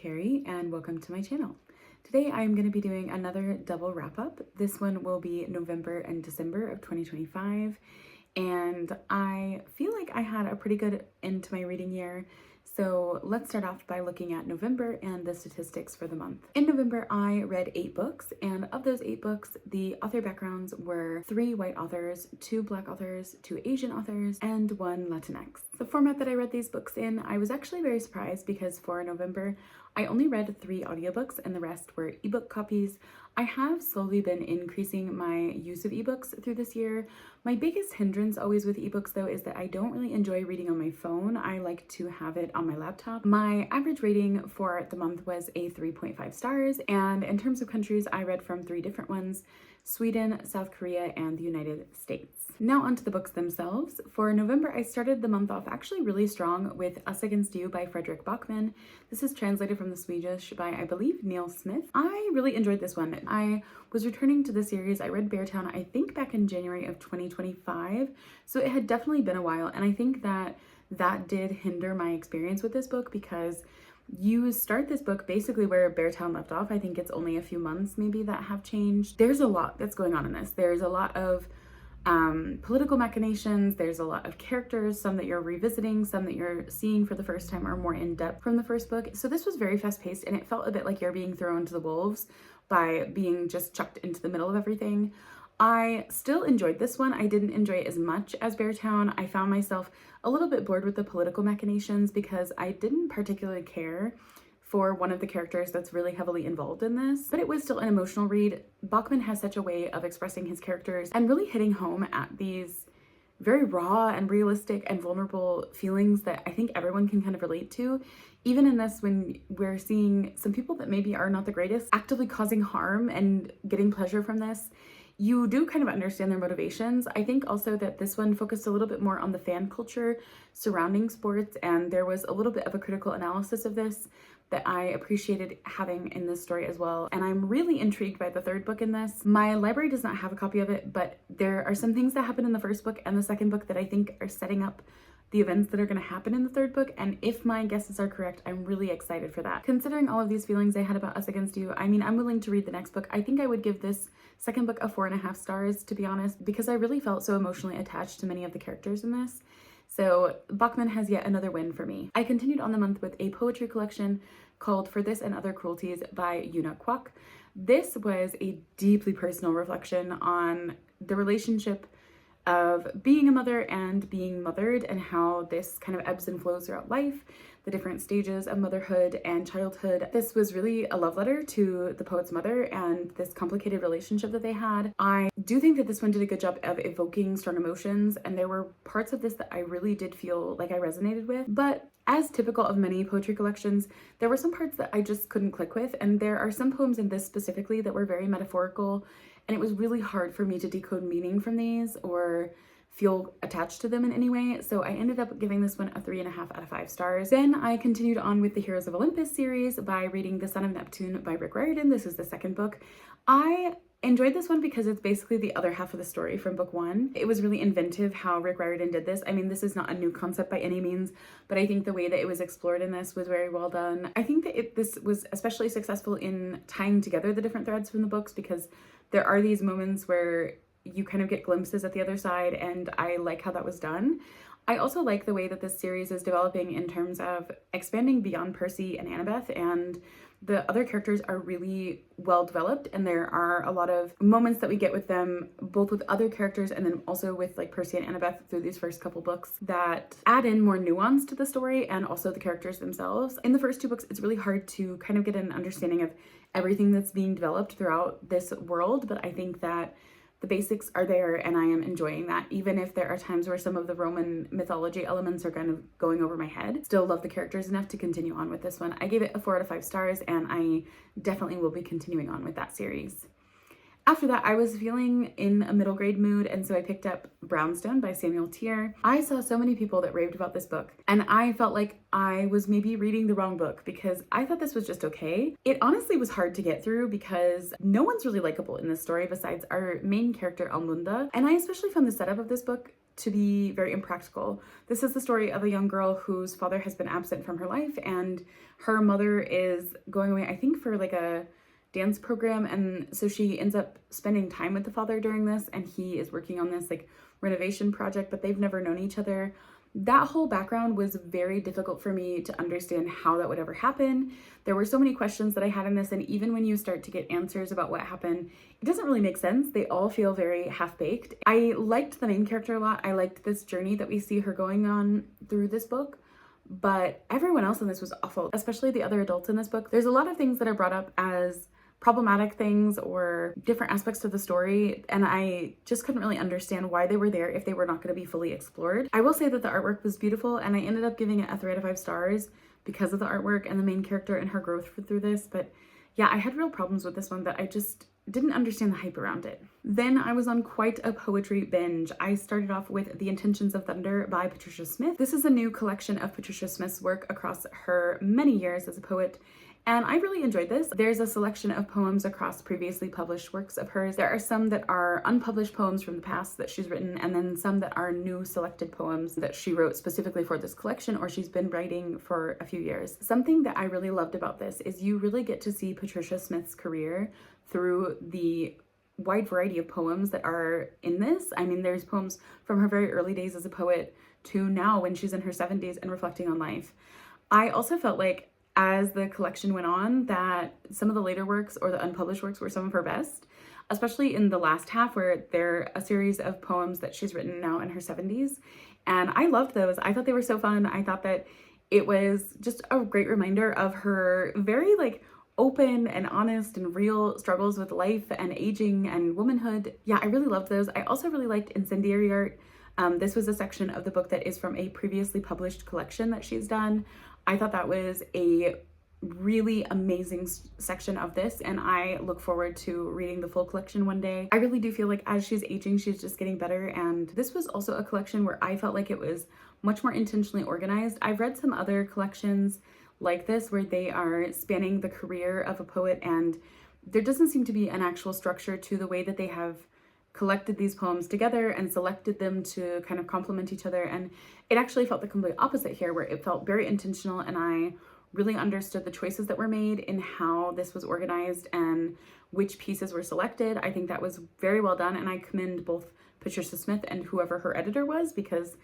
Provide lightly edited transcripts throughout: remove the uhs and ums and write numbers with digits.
Carrie and welcome to my channel. Today I'm going to be doing another double wrap-up. This one will be November and December of 2025, and I feel like I had a pretty good end to my reading year. So let's start off by looking at November and the statistics for the month. In November, I read 8 books, and of those 8 books, the author backgrounds were 3 white authors, 2 black authors, 2 Asian authors, and 1 Latinx. The format that I read these books in, I was actually very surprised because for November, I only read 3 audiobooks and the rest were ebook copies. I have slowly been increasing my use of ebooks through this year. My biggest hindrance always with ebooks though is that I don't really enjoy reading on my phone. I like to have it on my laptop. My average rating for the month was a 3.5 stars, and in terms of countries, I read from 3 different ones: Sweden, South Korea, and the United States. Now onto the books themselves. For November, I started the month off actually really strong with Us Against You by Fredrik Backman. This is translated from the Swedish by, I believe, Neil Smith. I really enjoyed this one. I was returning to the series. I read Beartown, I think back in January of 2025, so it had definitely been a while, and I think that did hinder my experience with this book because you start this book basically where Beartown left off. I think it's only a few months maybe that have changed. There's a lot that's going on in this. There's a lot of political machinations, there's a lot of characters, some that you're revisiting, some that you're seeing for the first time or more in depth from the first book. So this was very fast paced and it felt a bit like you're being thrown to the wolves by being just chucked into the middle of everything. I still enjoyed this one. I didn't enjoy it as much as Beartown. I found myself a little bit bored with the political machinations because I didn't particularly care for one of the characters that's really heavily involved in this, but it was still an emotional read. Backman has such a way of expressing his characters and really hitting home at these very raw and realistic and vulnerable feelings that I think everyone can kind of relate to. Even in this, when we're seeing some people that maybe are not the greatest actively causing harm and getting pleasure from this, you do kind of understand their motivations. I think also that this one focused a little bit more on the fan culture surrounding sports, and there was a little bit of a critical analysis of this that I appreciated having in this story as well. And I'm really intrigued by the 3rd book in this. My library does not have a copy of it, but there are some things that happen in the 1st book and the 2nd book that I think are setting up the events that are going to happen in the 3rd book, and if my guesses are correct, I'm really excited for that. Considering all of these feelings I had about Us Against You, I mean, I'm willing to read the next book. I think I would give this 2nd book a 4.5 stars, to be honest, because I really felt so emotionally attached to many of the characters in this. So Backman has yet another win for me. I continued on the month with a poetry collection called For This and Other Cruelties by Youna, Kwak. This was a deeply personal reflection on the relationship of being a mother and being mothered and how this kind of ebbs and flows throughout life, the different stages of motherhood and childhood. This was really a love letter to the poet's mother and this complicated relationship that they had. I do think that this one did a good job of evoking strong emotions, and there were parts of this that I really did feel like I resonated with, but as typical of many poetry collections, there were some parts that I just couldn't click with, and there are some poems in this specifically that were very metaphorical, and it was really hard for me to decode meaning from these or feel attached to them in any way, so I ended up giving this one a 3.5 out of 5 stars. Then I continued on with the Heroes of Olympus series by reading The Son of Neptune by Riordan. This is the 2nd book. I enjoyed this one because it's basically the other half of the story from book 1. It was really inventive how Riordan did this. I mean, this is not a new concept by any means, but I think the way that it was explored in this was very well done. I think that this was especially successful in tying together the different threads from the books, because there are these moments where you kind of get glimpses at the other side, and I like how that was done. I also like the way that this series is developing in terms of expanding beyond Percy and Annabeth, and the other characters are really well developed, and there are a lot of moments that we get with them, both with other characters and then also with like Percy and Annabeth through these first couple books, that add in more nuance to the story and also the characters themselves. In the first 2 books, it's really hard to kind of get an understanding of everything that's being developed throughout this world, but I think that the basics are there and I am enjoying that, even if there are times where some of the Roman mythology elements are kind of going over my head. Still love the characters enough to continue on with this one. I gave it a 4 out of 5 stars, and I definitely will be continuing on with that series. After that, I was feeling in a middle grade mood, and so I picked up Brownstone by Teer. I saw so many people that raved about this book, and I felt like I was maybe reading the wrong book because I thought this was just okay. It honestly was hard to get through because no one's really likable in this story besides our main character, Almunda, and I especially found the setup of this book to be very impractical. This is the story of a young girl whose father has been absent from her life, and her mother is going away, I think, for like a dance program, and so she ends up spending time with the father during this, and he is working on this like renovation project, but they've never known each other. That whole background was very difficult for me to understand how that would ever happen. There were so many questions that I had in this, and even when you start to get answers about what happened, it doesn't really make sense. They all feel very half-baked. I liked the main character a lot. I liked this journey that we see her going on through this book, but everyone else in this was awful, especially the other adults in this book. There's a lot of things that are brought up as problematic things or different aspects to the story, and I just couldn't really understand why they were there if they were not going to be fully explored. I will say that the artwork was beautiful, and I ended up giving it a 3 out of 5 stars because of the artwork and the main character and her growth through this. But yeah, I had real problems with this one that I just didn't understand the hype around it. Then I was on quite a poetry binge. I started off with The Intentions of Thunder by Patricia Smith. This is a new collection of Patricia Smith's work across her many years as a poet, and I really enjoyed this. There's a selection of poems across previously published works of hers. There are some that are unpublished poems from the past that she's written, and then some that are new selected poems that she wrote specifically for this collection or she's been writing for a few years. Something that I really loved about this is you really get to see Patricia Smith's career through the wide variety of poems that are in this. I mean, there's poems from her very early days as a poet to now when she's in her 70s and reflecting on life. I also felt like as the collection went on that some of the later works or the unpublished works were some of her best, especially in the last half where they're a series of poems that she's written now in her 70s. And I loved those. I thought they were so fun. I thought that it was just a great reminder of her very like open and honest and real struggles with life and aging and womanhood. Yeah, I really loved those. I also really liked Incendiary Art. This was a section of the book that is from a previously published collection that she's done. I thought that was a really amazing section of this, and I look forward to reading the full collection one day. I really do feel like as she's aging, she's just getting better, and this was also a collection where I felt like it was much more intentionally organized. I've read some other collections like this where they are spanning the career of a poet, and there doesn't seem to be an actual structure to the way that they have collected these poems together and selected them to kind of complement each other. And it actually felt the complete opposite here, where it felt very intentional, and I really understood the choices that were made in how this was organized and which pieces were selected. I think that was very well done, and I commend both Patricia Smith and whoever her editor was, because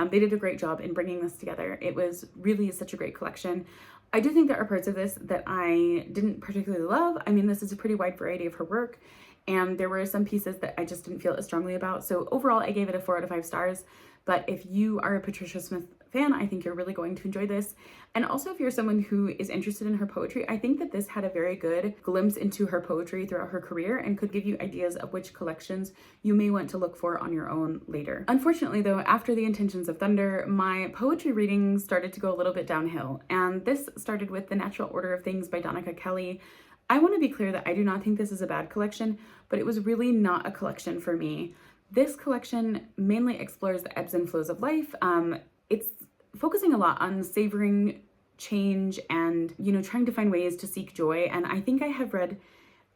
they did a great job in bringing this together. It was really such a great collection. I do think there are parts of this that I didn't particularly love. I mean, this is a pretty wide variety of her work, and there were some pieces that I just didn't feel as strongly about. So overall, I gave it a 4 out of 5 stars. But if you are a Patricia Smith fan, I think you're really going to enjoy this. And also, if you're someone who is interested in her poetry, I think that this had a very good glimpse into her poetry throughout her career and could give you ideas of which collections you may want to look for on your own later. Unfortunately, though, after The Intentions of Thunder, my poetry reading started to go a little bit downhill. And this started with The Natural Order of Things by Donika Kelly. I want to be clear that I do not think this is a bad collection, but it was really not a collection for me. This collection mainly explores the ebbs and flows of life. It's focusing a lot on savoring change and, you know, trying to find ways to seek joy. And I think I have read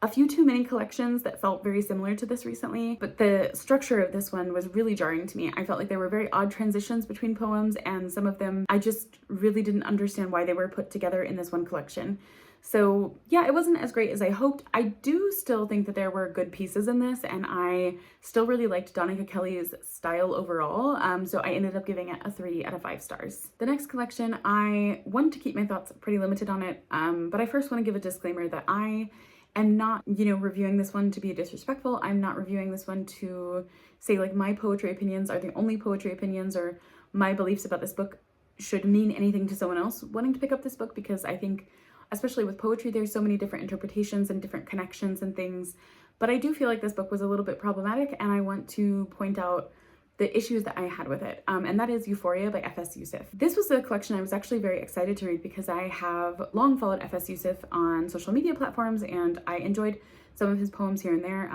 a few too many collections that felt very similar to this recently, but the structure of this one was really jarring to me. I felt like there were very odd transitions between poems, and some of them I just really didn't understand why they were put together in this one collection. So yeah, it wasn't as great as I hoped. I do still think that there were good pieces in this, and I still really liked Donika Kelly's style overall. So I ended up giving it a 3 out of 5 stars. The next collection, I want to keep my thoughts pretty limited on it, but I first want to give a disclaimer that I am not, you know, reviewing this one to be disrespectful. I'm not reviewing this one to say like my poetry opinions are the only poetry opinions, or my beliefs about this book should mean anything to someone else wanting to pick up this book, because I think especially with poetry, there's so many different interpretations and different connections and things. But I do feel like this book was a little bit problematic, and I want to point out the issues that I had with it. And that is Euphoria by F.S. Yousaf. This was a collection I was actually very excited to read because I have long followed F.S. Yousaf on social media platforms, and I enjoyed some of his poems here and there.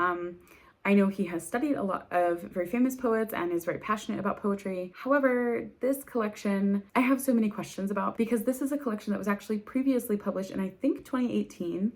I know he has studied a lot of very famous poets and is very passionate about poetry. However, this collection I have so many questions about, because this is a collection that was actually previously published in I think 2018,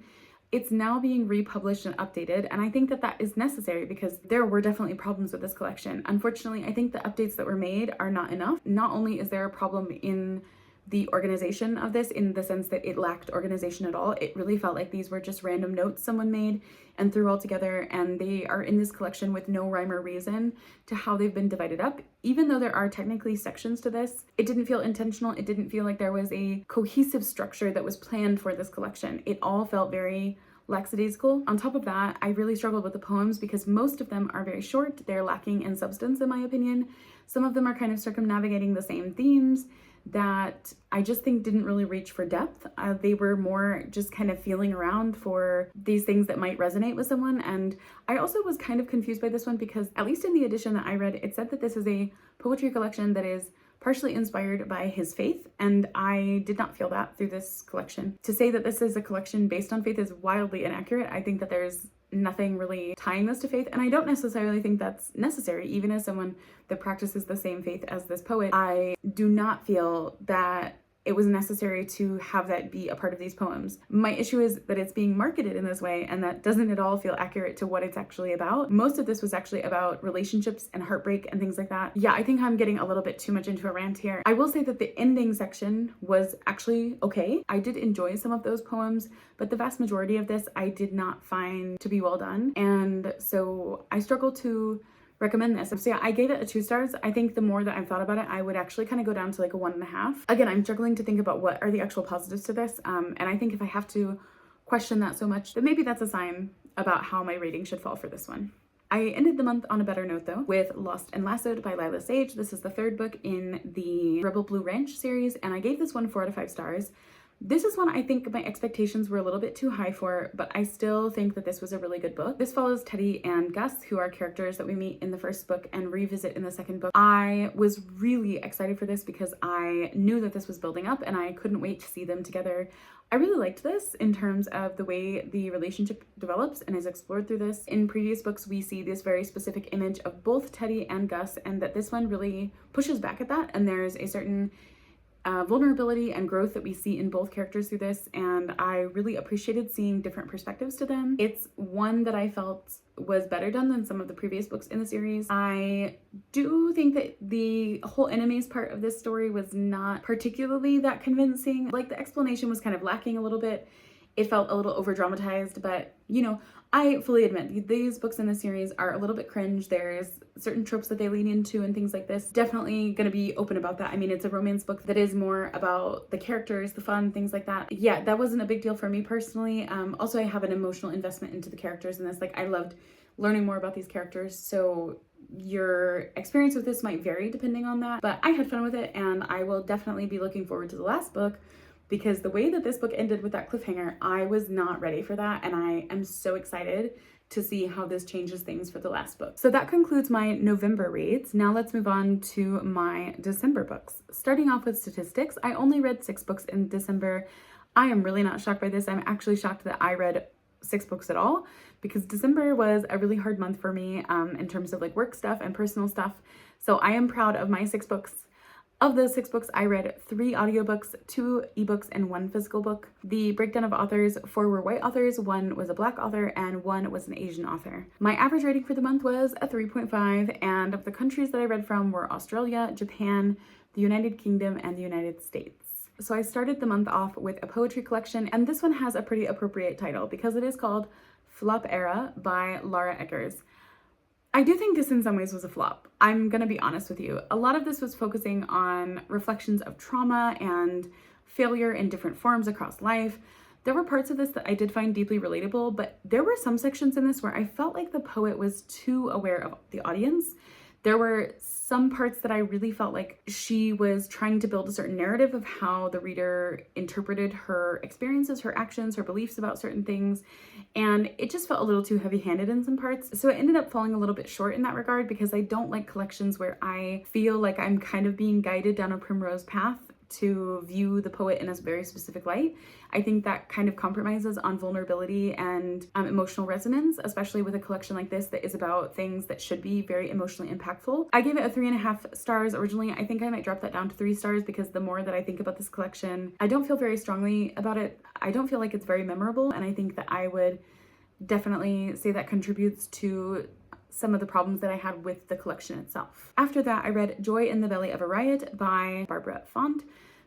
it's now being republished and updated, and I think that that is necessary because there were definitely problems with this collection. Unfortunately, I think the updates that were made are not enough. Not only is there a problem in the organization of this, in the sense that it lacked organization at all. It really felt like these were just random notes someone made and threw all together, and they are in this collection with no rhyme or reason to how they've been divided up. Even though there are technically sections to this, it didn't feel intentional. It didn't feel like there was a cohesive structure that was planned for this collection. It all felt very lackadaisical. On top of that, I really struggled with the poems because most of them are very short. They're lacking in substance, in my opinion. Some of them are kind of circumnavigating the same themes that I just think didn't really reach for depth. They were more just kind of feeling around for these things that might resonate with someone. And I also was kind of confused by this one because, at least in the edition that I read, it said that this is a poetry collection that is partially inspired by his faith, and I did not feel that through this collection. To say that this is a collection based on faith is wildly inaccurate. I think that there's nothing really tying this to faith, and I don't necessarily think that's necessary. Even as someone that practices the same faith as this poet, I do not feel that it was necessary to have that be a part of these poems. My issue is that it's being marketed in this way, and that doesn't at all feel accurate to what it's actually about. Most of this was actually about relationships and heartbreak and things like that. Yeah, I think I'm getting a little bit too much into a rant here. I will say that the ending section was actually okay. I did enjoy some of those poems, but the vast majority of this I did not find to be well done. And so I struggle to recommend this. So yeah, I gave it a 2 stars. I think the more that I've thought about it, I would actually kind of go down to like a 1.5. Again, I'm struggling to think about what are the actual positives to this. And I think if I have to question that so much, then maybe that's a sign about how my rating should fall for this one. I ended the month on a better note though, with Lost and Lassoed by Lyla Sage. This is the 3rd book in the Rebel Blue Ranch series, and I gave this one 4 out of 5 stars. This is one I think my expectations were a little bit too high for, but I still think that this was a really good book. This follows Teddy and Gus, who are characters that we meet in the 1st book and revisit in the 2nd book. I was really excited for this because I knew that this was building up and I couldn't wait to see them together. I really liked this in terms of the way the relationship develops and is explored through this. In previous books, we see this very specific image of both Teddy and Gus, and that this one really pushes back at that, and there's a certain vulnerability and growth that we see in both characters through this, and I really appreciated seeing different perspectives to them. It's one that I felt was better done than some of the previous books in the series. I do think that the whole enemies part of this story was not particularly that convincing. Like, the explanation was kind of lacking a little bit. It felt a little over dramatized, but you know, I fully admit these books in the series are a little bit cringe. There's certain tropes that they lean into and things like this. Definitely gonna be open about that. I mean, it's a romance book that is more about the characters, the fun, things like that. Yeah, that wasn't a big deal for me personally. Also, I have an emotional investment into the characters in this. Like, I loved learning more about these characters, so your experience with this might vary depending on that, but I had fun with it, and I will definitely be looking forward to the last book, because the way that this book ended with that cliffhanger, I was not ready for that, and I am so excited to see how this changes things for the last book. So that concludes my November reads. Now let's move on to my December books. Starting off with statistics, I only read 6 books in December. I am really not shocked by this. I'm actually shocked that I read 6 books at all, because December was a really hard month for me in terms of like work stuff and personal stuff. So I am proud of my 6 books. Of those 6 books, I read 3 audiobooks, 2 ebooks, and 1 physical book. The breakdown of authors: 4 were white authors, 1 was a black author, and 1 was an Asian author. My average rating for the month was a 3.5, and the countries that I read from were Australia, Japan, the United Kingdom, and the United States. So I started the month off with a poetry collection, and this one has a pretty appropriate title because it is called Flop Era by Lara Eggers. I do think this in some ways was a flop. I'm gonna be honest with you. A lot of this was focusing on reflections of trauma and failure in different forms across life. There were parts of this that I did find deeply relatable, but there were some sections in this where I felt like the poet was too aware of the audience. There were some parts that I really felt like she was trying to build a certain narrative of how the reader interpreted her experiences, her actions, her beliefs about certain things, and it just felt a little too heavy-handed in some parts. So it ended up falling a little bit short in that regard, because I don't like collections where I feel like I'm kind of being guided down a primrose path to view the poet in a very specific light. I think that kind of compromises on vulnerability and emotional resonance, especially with a collection like this that is about things that should be very emotionally impactful. I gave it a 3.5 stars originally. I think I might drop that down to 3 stars because the more that I think about this collection, I don't feel very strongly about it. I don't feel like it's very memorable, and I think that I would definitely say that contributes to some of the problems that I had with the collection itself. After that, I read Joy in the Belly of a Riot by Barabara Fant.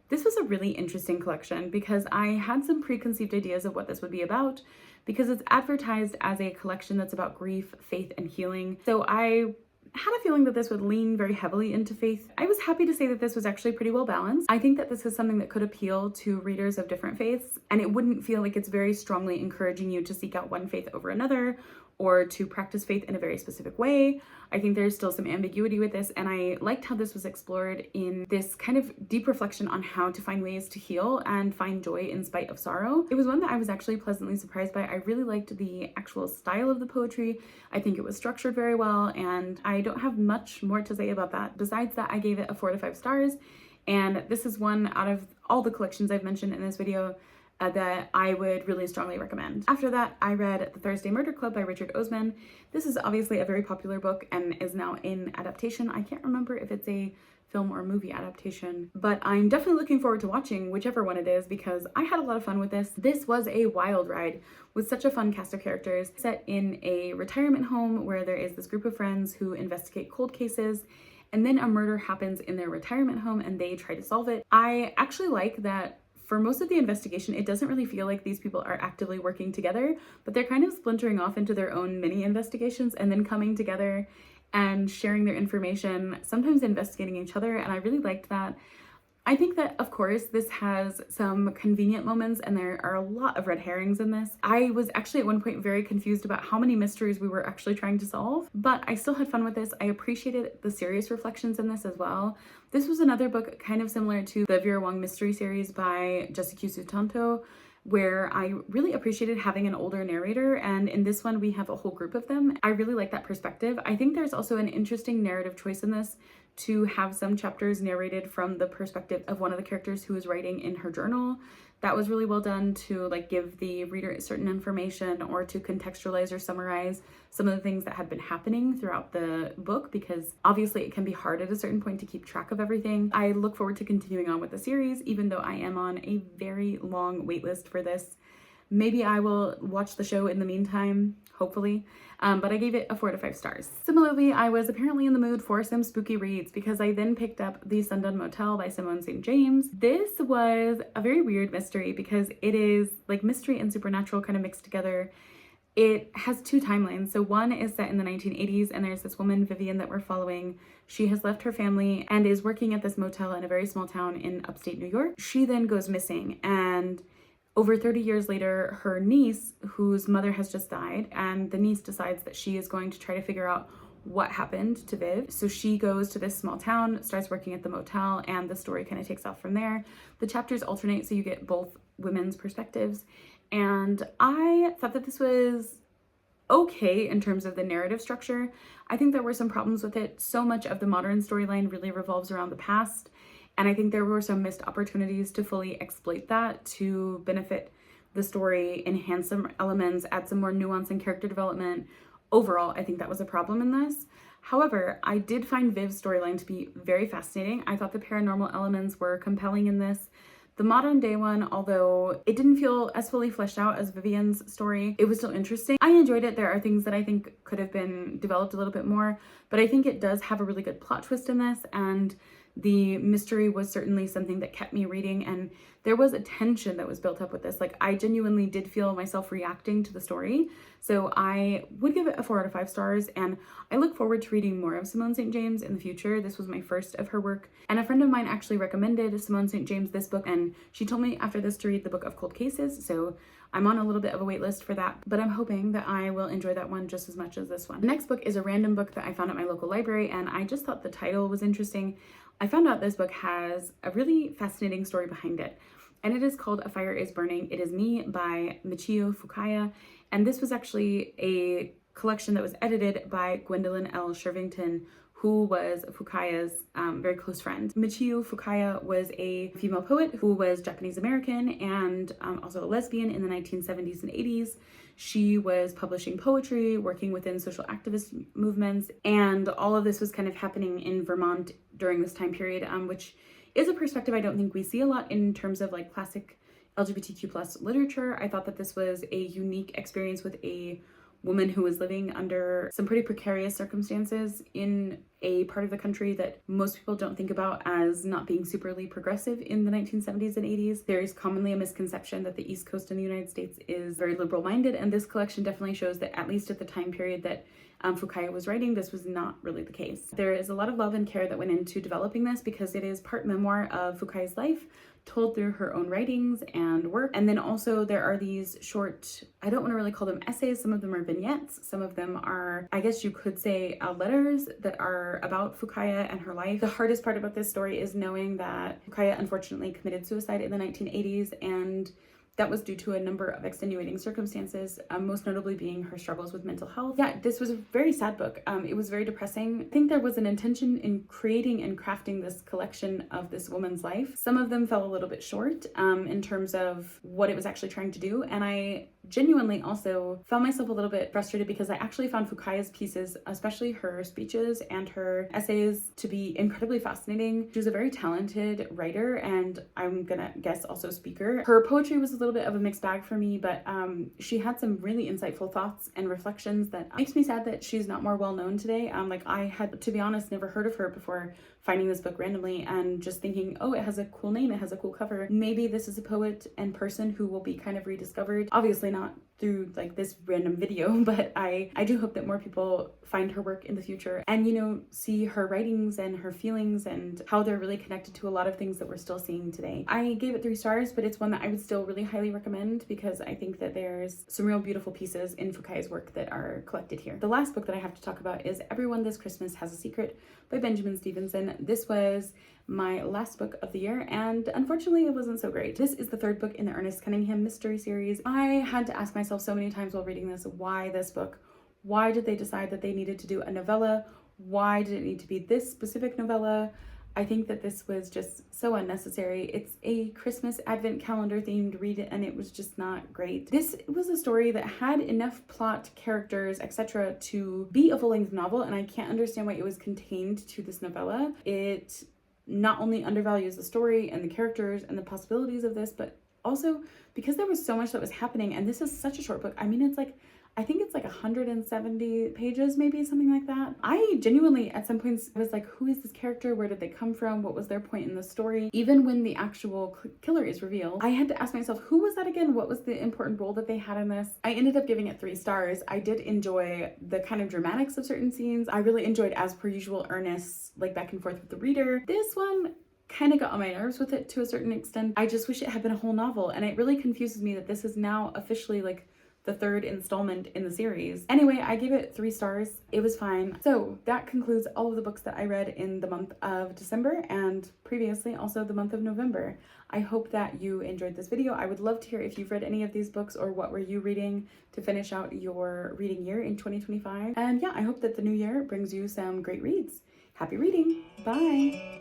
This was a really interesting collection because I had some preconceived ideas of what this would be about because it's advertised as a collection that's about grief, faith, and healing. So I had a feeling that this would lean very heavily into faith. I was happy to say that this was actually pretty well balanced. I think that this is something that could appeal to readers of different faiths, and it wouldn't feel like it's very strongly encouraging you to seek out one faith over another or to practice faith in a very specific way. I think there's still some ambiguity with this, and I liked how this was explored in this kind of deep reflection on how to find ways to heal and find joy in spite of sorrow. It was one that I was actually pleasantly surprised by. I really liked the actual style of the poetry. I think it was structured very well, and I don't have much more to say about that. Besides that, I gave it a 4 to 5 stars, and this is one out of all the collections I've mentioned in this video that I would really strongly recommend. After that, I read The Thursday Murder Club by Richard Osman. This is obviously a very popular book and is now in adaptation. I can't remember if it's a film or movie adaptation, but I'm definitely looking forward to watching whichever one it is because I had a lot of fun with this. This was a wild ride with such a fun cast of characters set in a retirement home where there is this group of friends who investigate cold cases, and then a murder happens in their retirement home and they try to solve it. I actually like that for most of the investigation, it doesn't really feel like these people are actively working together, but they're kind of splintering off into their own mini investigations and then coming together and sharing their information, sometimes investigating each other, and I really liked that. I think that, of course, this has some convenient moments and there are a lot of red herrings in this. I was actually at one point very confused about how many mysteries we were actually trying to solve, but I still had fun with this. I appreciated the serious reflections in this as well. This was another book kind of similar to the Vera Wong mystery series by Jessica Sutanto, where I really appreciated having an older narrator, and in this one we have a whole group of them. I really like that perspective. I think there's also an interesting narrative choice in this to have some chapters narrated from the perspective of one of the characters who is writing in her journal. That was really well done to like give the reader certain information or to contextualize or summarize some of the things that had been happening throughout the book, because obviously it can be hard at a certain point to keep track of everything. I look forward to continuing on with the series, even though I am on a very long wait list for this. Maybe I will watch the show in the meantime, hopefully, but I gave it a 4 to 5 stars. Similarly, I was apparently in the mood for some spooky reads because I then picked up The Sundown Motel by Simone St. James. This was a very weird mystery because it is like mystery and supernatural kind of mixed together. It has 2 timelines. So one is set in the 1980s and there's this woman, Vivian, that we're following. She has left her family and is working at this motel in a very small town in upstate New York. She then goes missing, and over 30 years later, her niece, whose mother has just died, and the niece decides that she is going to try to figure out what happened to Viv. So she goes to this small town, starts working at the motel, and the story kind of takes off from there. The chapters alternate, so you get both women's perspectives. And I thought that this was okay in terms of the narrative structure. I think there were some problems with it. So much of the modern storyline really revolves around the past, and I think there were some missed opportunities to fully exploit that to benefit the story, enhance some elements, add some more nuance and character development. Overall, I think that was a problem in this. However, I did find Viv's storyline to be very fascinating. I thought the paranormal elements were compelling in this. The modern day one, although it didn't feel as fully fleshed out as Vivian's story, it was still interesting. I enjoyed it. There are things that I think could have been developed a little bit more, but I think it does have a really good plot twist in this, and the mystery was certainly something that kept me reading, and there was a tension that was built up with this. Like, I genuinely did feel myself reacting to the story, so I would give it a 4 out of 5 stars, and I look forward to reading more of Simone St. James in the future. This was my first of her work, and a friend of mine actually recommended Simone St. James this book, and she told me after this to read the Book of Cold Cases, so I'm on a little bit of a wait list for that, but I'm hoping that I will enjoy that one just as much as this one. The next book is a random book that I found at my local library, and I just thought the title was interesting. I found out this book has a really fascinating story behind it, and it is called A Fire is Burning. It is Me by Michiyo Fukaya, and this was actually a collection that was edited by Gwendolyn L. Shervington, who was Fukaya's very close friend. Michiyo Fukaya was a female poet who was Japanese American and also a lesbian in the 1970s and 80s. She was publishing poetry, working within social activist movements, and all of this was kind of happening in Vermont during this time period, which is a perspective I don't think we see a lot in terms of like classic LGBTQ plus literature. I thought that this was a unique experience with a woman who was living under some pretty precarious circumstances in a part of the country that most people don't think about as not being superly progressive in the 1970s and 80s. There is commonly a misconception that the East Coast in the United States is very liberal minded, and this collection definitely shows that at least at the time period that Fukaya was writing, this was not really the case. There is a lot of love and care that went into developing this because it is part memoir of Fukaya's life, told through her own writings and work. And then also there are these short, I don't want to really call them essays, some of them are vignettes, some of them are, I guess you could say, letters that are about Fukaya and her life. The hardest part about this story is knowing that Fukaya unfortunately committed suicide in the 1980s, and that was due to a number of extenuating circumstances, most notably being her struggles with mental health. Yeah, this was a very sad book. It was very depressing. I think there was an intention in creating and crafting this collection of this woman's life. Some of them fell a little bit short in terms of what it was actually trying to do, and I genuinely also found myself a little bit frustrated because I actually found Fukaya's pieces, especially her speeches and her essays, to be incredibly fascinating. She was a very talented writer, and I'm gonna guess also speaker. Her poetry was a little bit of a mixed bag for me, but she had some really insightful thoughts and reflections that makes me sad that she's not more well known today. Like I had, to be honest, never heard of her before finding this book randomly and just thinking, oh, it has a cool name, it has a cool cover. Maybe this is a poet and person who will be kind of rediscovered. Obviously not through like this random video, but I do hope that more people find her work in the future and, you know, see her writings and her feelings and how they're really connected to a lot of things that we're still seeing today. I gave it 3 stars, but it's one that I would still really highly recommend because I think that there's some real beautiful pieces in Fukaya's work that are collected here. The last book that I have to talk about is Everyone This Christmas Has a Secret by Benjamin Stevenson. This was my last book of the year, and unfortunately it wasn't so great. This is the 3rd book in the Ernest Cunningham mystery series. I had to ask myself so many times while reading this, why this book? Why did they decide that they needed to do a novella? Why did it need to be this specific novella? I think that this was just so unnecessary. It's a Christmas advent calendar themed read, and it was just not great. This was a story that had enough plot, characters, etc. to be a full-length novel, and I can't understand why it was contained to this novella. It not only undervalues the story and the characters and the possibilities of this, but also because there was so much that was happening, and this is such a short book. I mean, it's like, I think it's like 170 pages, maybe something like that. I genuinely at some points was like, who is this character? Where did they come from? What was their point in the story? Even when the actual killer is revealed, I had to ask myself, who was that again? What was the important role that they had in this? I ended up giving it 3 stars. I did enjoy the kind of dramatics of certain scenes. I really enjoyed, as per usual, Ernest's like back and forth with the reader. This one kind of got on my nerves with it to a certain extent. I just wish it had been a whole novel, and it really confuses me that this is now officially like the 3rd installment in the series. Anyway, I gave it 3 stars. It was fine. So that concludes all of the books that I read in the month of December and previously also the month of November. I hope that you enjoyed this video. I would love to hear if you've read any of these books or what were you reading to finish out your reading year in 2025. And yeah, I hope that the new year brings you some great reads. Happy reading. Bye.